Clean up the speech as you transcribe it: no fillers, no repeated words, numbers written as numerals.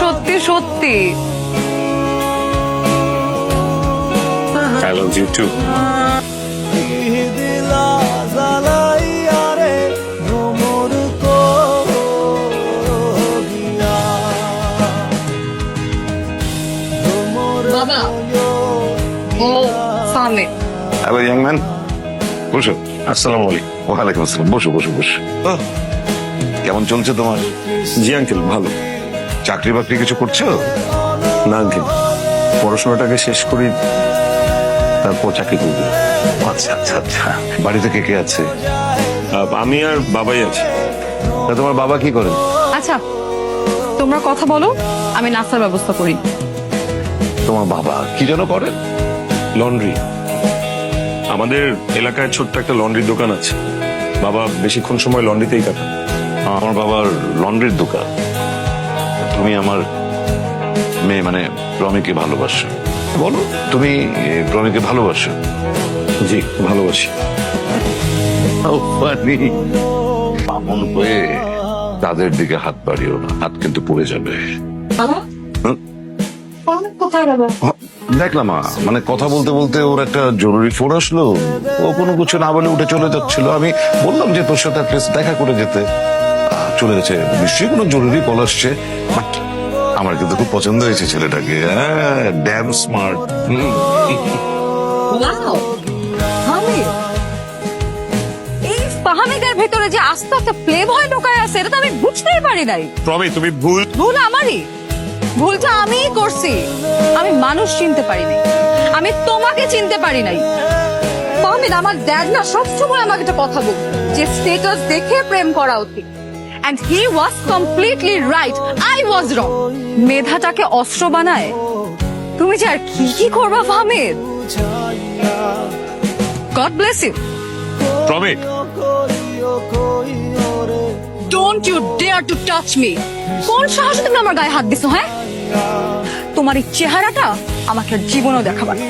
সত্যি সত্যি। I love you too. বাবা ও সামনে হ্যালো ইয়াং ম্যান, বসো। আসসালামু আলাইকুম। ওয়ালাইকুম আসসালাম, বসো বসো বসো। কেমন চলছে তোমার? জি আঙ্কেল, ভালো। চাকরি বাকরি কিছু করছো? না আঙ্কেল, পড়াশোনাটাকে শেষ করি, তারপর চাকরি করবো। আচ্ছা আচ্ছা আচ্ছা। বাড়িতে কে কে আছে? আমি আর বাবাই আছি। তা তোমার বাবা কি করেন? আচ্ছা তোমরা কথা বলো, আমি নাস্তার ব্যবস্থা করি। তোমার বাবা কি যেন করেন? লন্ড্রি। আমাদের এলাকায় ছোট্ট একটা লন্ড্রির দোকান আছে। বাবা বেশিক্ষণ সময় লন্ড্রিতেই কাটান। আমার বাবার লন্ড্রির দোকান। তুমি আমার মেয়ে মানে প্রমিকে ভালোবাসো? বলো, তুমি প্রমিকে ভালোবাসো? জি, ভালোবাসি। বামন হয়ে তাদের দিকে হাত বাড়িও না, হাত কিন্তু পড়ে যাবে। কোথায় যাবো? দেখলাম মানে কথা বলতে বলতে ওর একটা জরুরি ফোন আসলো, ও কোনো কিছু না বলে উঠে চলে যাচ্ছিল। আমি বললাম যে তোর সাথে দেখা করে যেতে, চলে গেছে। নিশ্চয়ই কোনো জরুরি কল আসছে। বাট আমার কিন্তু খুব পছন্দ হয়েছে ছেলেটাকে। হ্যাঁ, ড্যাম স্মার্ট। ওয়াও হামিদ, এই ফাহামিদের ভেতরে যে আস্তে আস্তে প্লে ভয় ঢোকায় আছে, এটা তো আমি বুঝতেই পারি নাই। প্রমি, তুমি ভুল। ভুল আমারই, ভুলটা আমিই করছি। আমি মানুষ চিনতে পারি নাই, আমি তোমাকে চিনতে পারি নাই। ফাহামিদ, আমার ড্যাড না সবসময় আমাকে একটা কথা বলত যে স্ট্যাটাস দেখে প্রেম করা উচিত। And he was completely right. I was wrong. মেধাটাকে অস্ত্র বানায় তুমি যে আর কি কি করবা ফাহামিদ। God bless you. Promi, Don't you dare to touch me. কোন সাহসে তুমি আমার গায়ে হাত দিছো? হ্যাঁ, তোমার এই চেহারাটা আমাকে আর জীবনেও দেখাবা না।